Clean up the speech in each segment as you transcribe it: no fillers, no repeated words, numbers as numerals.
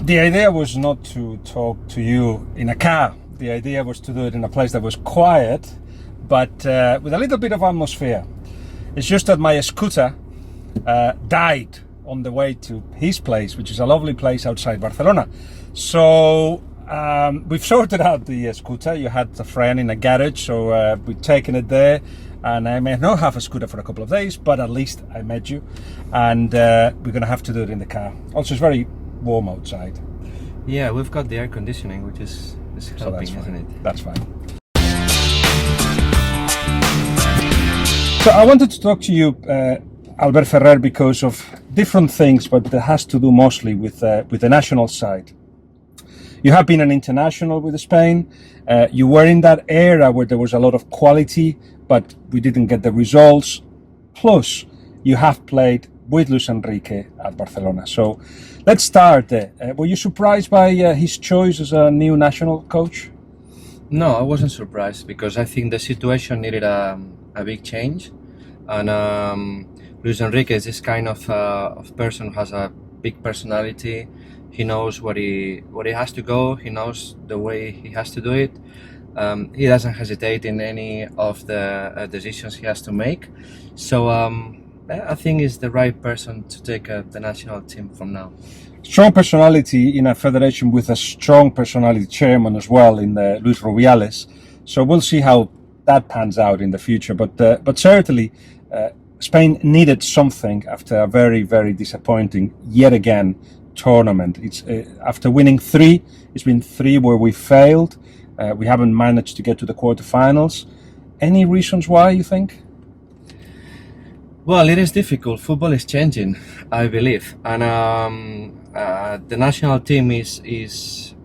The idea was not to talk to you in a car. The idea was to do it in a place that was quiet, but with a little bit of atmosphere. It's just that my scooter died on the way to his place, which is a lovely place outside Barcelona. So we've sorted out the scooter. You had a friend in a garage, so we've taken it there. And I may not have a scooter for a couple of days, but at least I met you. And we're going to have to do it in the car. Also, it's very warm outside. Yeah, we've got the air conditioning, which is helping, isn't it? That's fine. So I wanted to talk to you, Albert Ferrer, because of different things, but that has to do mostly with the national side. You have been an international with Spain. You were in that era where there was a lot of quality, but we didn't get the results. Plus, you have played with Luis Enrique at Barcelona. So let's start there. Were you surprised by his choice as a new national coach? No, I wasn't surprised because I think the situation needed a big change. And Luis Enrique is this kind of person who has a big personality. He knows where he has to go. He knows the way he has to do it. He doesn't hesitate in any of the decisions he has to make. So I think he's the right person to take the national team from now. Strong personality in a federation with a strong personality chairman as well in Luis Rubiales. So we'll see how that pans out in the future. But certainly Spain needed something after a very, very disappointing, yet again, tournament. It's after winning 3, it's been 3 where we failed. We haven't managed to get to the quarterfinals. Any reasons why, you think? Well, it is difficult. Football is changing, I believe, and the national team is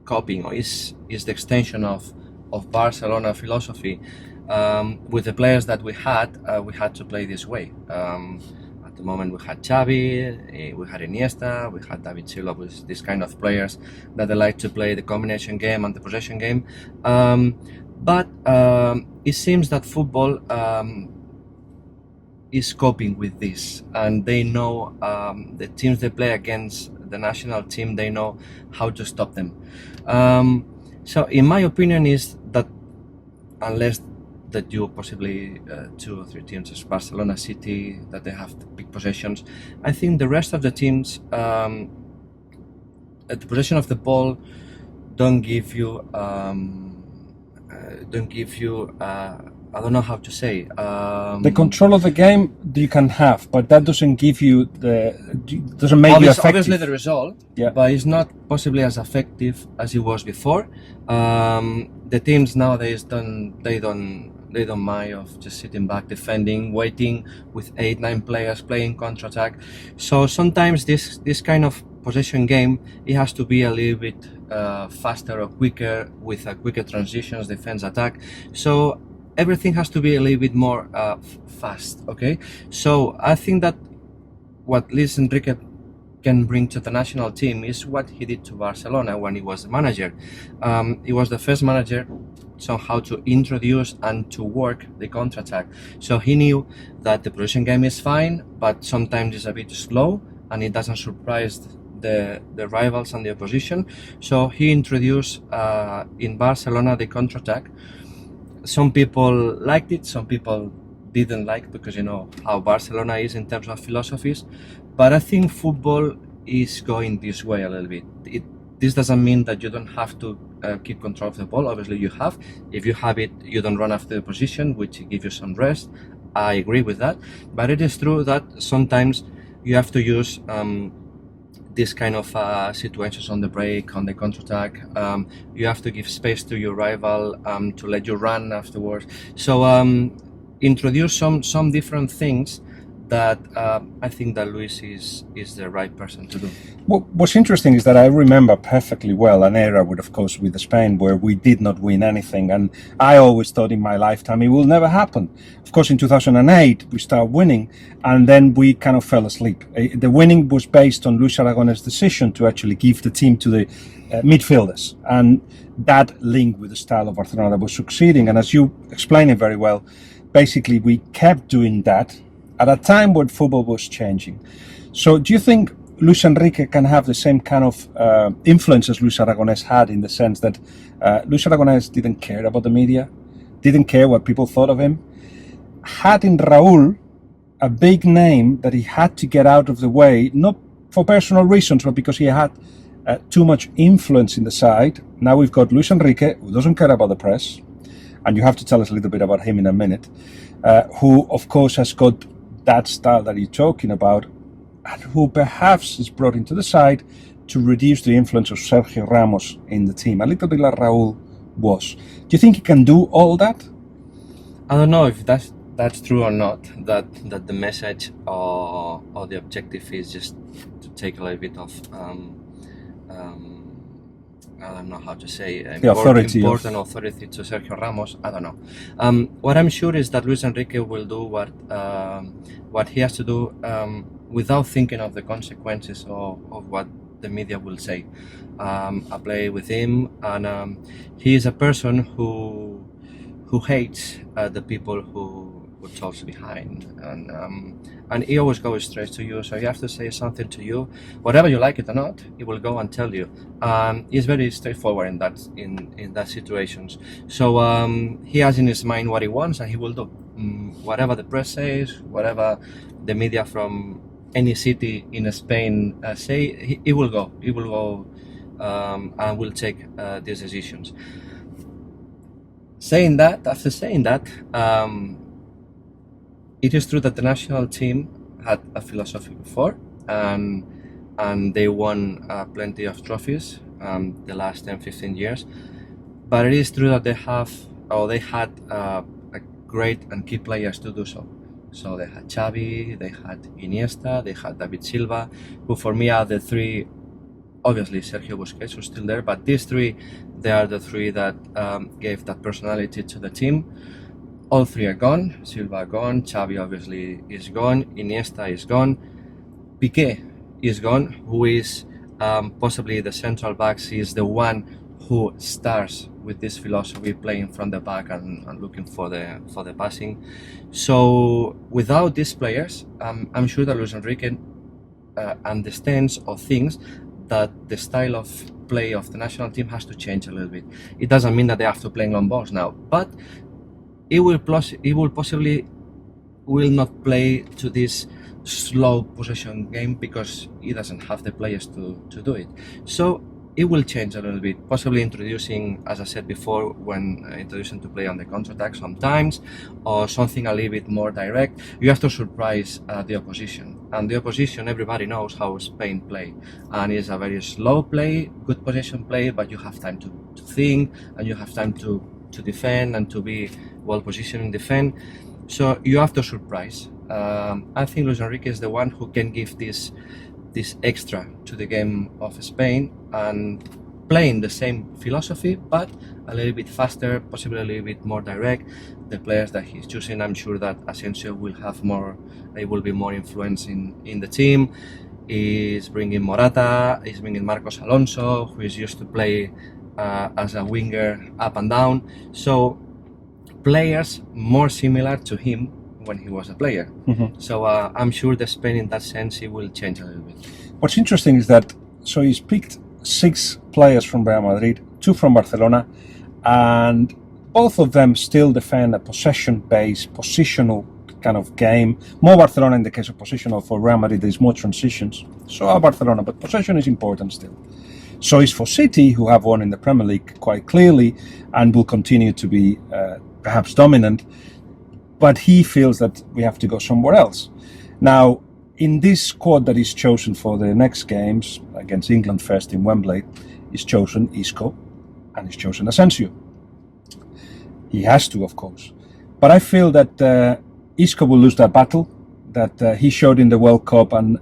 copying, or is the extension of Barcelona philosophy. With the players that we had to play this way. At the moment, we had Xavi, we had Iniesta, we had David Silva, with this kind of players that they like to play the combination game and the possession game. But it seems that football is coping with this, and they know the teams they play against the national team, they know how to stop them. So in my opinion is that unless that you possibly 2 or 3 teams as Barcelona, City, that they have the big possessions, I think the rest of the teams at the possession of the ball don't give you I don't know how to say. The control of the game you can have, but that doesn't give you doesn't make you effective. Obviously the result, yeah, but it's not possibly as effective as it was before. The teams nowadays they don't mind of just sitting back, defending, waiting with 8-9 players playing counter-attack. So sometimes this kind of possession game, it has to be a little bit faster or quicker, with quicker transitions, defense, attack. So everything has to be a little bit more fast, okay? So I think that what Luis Enrique can bring to the national team is what he did to Barcelona when he was the manager. He was the first manager somehow to introduce and to work the counter-attack. So he knew that the possession game is fine, but sometimes it's a bit slow and it doesn't surprise the rivals and the opposition. So he introduced in Barcelona the counter-attack. Some people liked it, some people didn't like, because you know how Barcelona is in terms of philosophies. But I think football is going this way a little bit. This doesn't mean that you don't have to keep control of the ball. Obviously you have. If you have it, you don't run after the position, which gives you some rest. I agree with that. But it is true that sometimes you have to use this kind of situations on the break, on the counter-attack. You have to give space to your rival to let you run afterwards. So introduce some different things that I think that Luis is the right person to do. What's interesting is that I remember perfectly well an era with, of course, with Spain where we did not win anything, and I always thought in my lifetime it will never happen. Of course, in 2008 we started winning, and then we kind of fell asleep. The winning was based on Luis Aragonés' decision to actually give the team to the midfielders, and that linked with the style of Barcelona that was succeeding. And as you explained it very well, basically we kept doing that at a time when football was changing. So do you think Luis Enrique can have the same kind of influence as Luis Aragonés had, in the sense that Luis Aragonés didn't care about the media, didn't care what people thought of him, had in Raúl a big name that he had to get out of the way, not for personal reasons, but because he had too much influence in the side. Now we've got Luis Enrique, who doesn't care about the press, and you have to tell us a little bit about him in a minute, who of course has got that style that you're talking about, and who perhaps is brought into the side to reduce the influence of Sergio Ramos in the team, a little bit like Raúl was. Do you think he can do all that? I don't know if that's true or not, that the message or the objective is just to take a little bit of I don't know how to say, important authority to Sergio Ramos. I don't know. What I'm sure is that Luis Enrique will do what he has to do without thinking of the consequences of what the media will say. I play with him, and he is a person who hates the people who talks behind, and he always goes straight to you. So he has to say something to you, whatever you like it or not, he will go and tell you. He's very straightforward in that situations. So he has in his mind what he wants, and he will do whatever the press says, whatever the media from any city in Spain say. He will go. He will go and will take these decisions. After saying that, it is true that the national team had a philosophy before, and they won plenty of trophies the last 10-15 years. But it is true that they had a great and key players to do so. So they had Xavi, they had Iniesta, they had David Silva, who for me are the three. Obviously Sergio Busquets was still there, but these three, they are the three that gave that personality to the team. All three are gone. Silva gone, Xavi obviously is gone, Iniesta is gone, Piqué is gone, who is possibly the central backs. He is the one who starts with this philosophy, playing from the back and looking for the passing. So without these players, I'm sure that Luis Enrique understands or thinks that the style of play of the national team has to change a little bit. It doesn't mean that they have to play long balls now, but it will possibly not play to this slow possession game because he doesn't have the players to do it. So it will change a little bit, possibly introducing, as I said before, when introducing to play on the counter-attack sometimes, or something a little bit more direct. You have to surprise the opposition, and the opposition, everybody knows how Spain play, and it's a very slow play, good possession play, but you have time to think, and you have time to defend and to be well positioned in defense. So you have to surprise. I think Luis Enrique is the one who can give this extra to the game of Spain, and playing the same philosophy but a little bit faster, possibly a little bit more direct. The players that he's choosing, I'm sure that Asensio will have more, they will be more influence in the team. He's bringing Morata, he's bringing Marcos Alonso, who is used to play as a winger up and down. So players more similar to him when he was a player. Mm-hmm. So I'm sure the Spain in that sense it will change a little bit. What's interesting is that he's picked 6 players from Real Madrid, 2 from Barcelona, and both of them still defend a possession-based, positional kind of game. More Barcelona in the case of positional. For Real Madrid there's more transitions. So are Barcelona, but possession is important still. So it's for City, who have won in the Premier League quite clearly and will continue to be perhaps dominant. But he feels that we have to go somewhere else. Now, in this squad that is chosen for the next games, against England first in Wembley, is chosen Isco and is chosen Asensio. He has to, of course. But I feel that Isco will lose that battle that he showed in the World Cup, and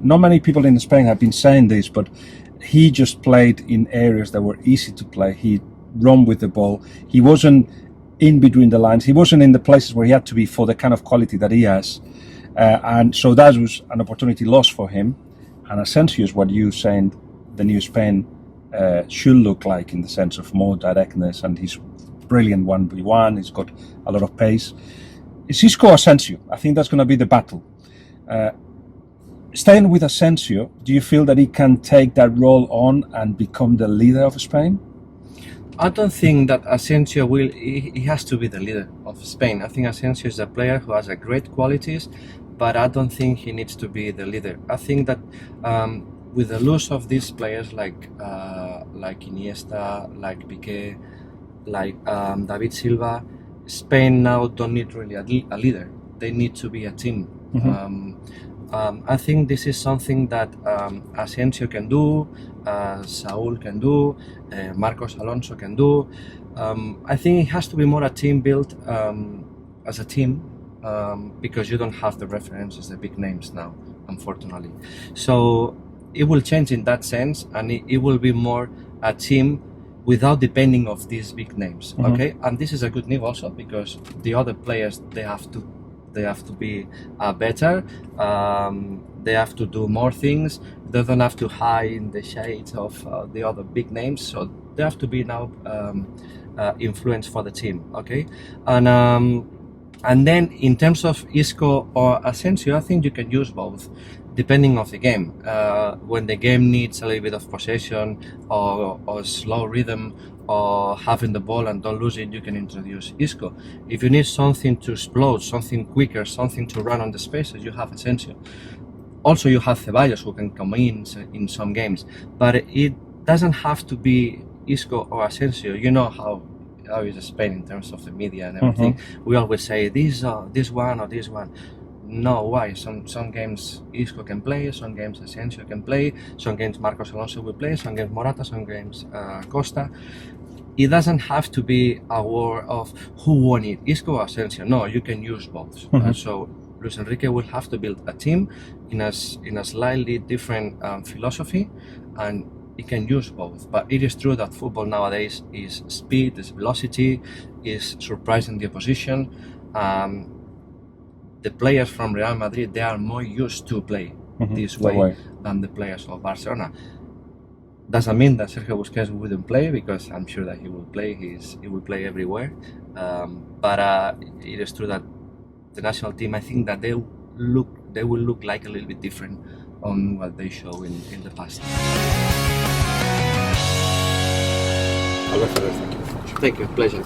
not many people in Spain have been saying this, but he just played in areas that were easy to play. He ran with the ball. He wasn't in between the lines. He wasn't in the places where he had to be for the kind of quality that he has. And so that was an opportunity lost for him. And Asensio is what you're saying the new Spain should look like, in the sense of more directness, and he's brilliant 1v1. He's got a lot of pace. It's Isco Asensio. I think that's going to be the battle. Staying with Asensio, do you feel that he can take that role on and become the leader of Spain? I don't think that Asensio will. He has to be the leader of Spain. I think Asensio is a player who has a great qualities, but I don't think he needs to be the leader. I think that with the loss of these players like Iniesta, like Piqué, like David Silva, Spain now don't need really a leader. They need to be a team. I think this is something that Asensio can do, Saul can do, Marcos Alonso can do. I think it has to be more a team built as a team because you don't have the references, the big names now, unfortunately. So it will change in that sense, and it will be more a team without depending of these big names. Okay, and this is a good news also because the other players they have to be better. They have to do more things. They don't have to hide in the shades of the other big names. So they have to be now influence for the team. Okay, and then in terms of Isco or Asensio, I think you can use both, depending of the game. When the game needs a little bit of possession or slow rhythm, or having the ball and don't lose it, you can introduce Isco. If you need something to explode, something quicker, something to run on the spaces, you have Asensio. Also, you have Ceballos who can come in some games, but it doesn't have to be Isco or Asensio. You know how is Spain in terms of the media and everything. We always say this one or this one. No, why? Some games Isco can play, some games Asensio can play, some games Marcos Alonso will play, some games Morata, some games Costa. It doesn't have to be a war of who won it, Isco or Asensio. No, you can use both. So Luis Enrique will have to build a team in a slightly different philosophy, and it can use both. But it is true that football nowadays is speed, is velocity, is surprising the opposition. The players from Real Madrid, they are more used to play this way than the players of Barcelona. Doesn't mean that Sergio Busquets wouldn't play, because I'm sure that he will play. He will play everywhere. But it is true that the national team, I think that they will look like a little bit different on what they show in the past. Albert Ferrer, thank you very much. Thank you, pleasure.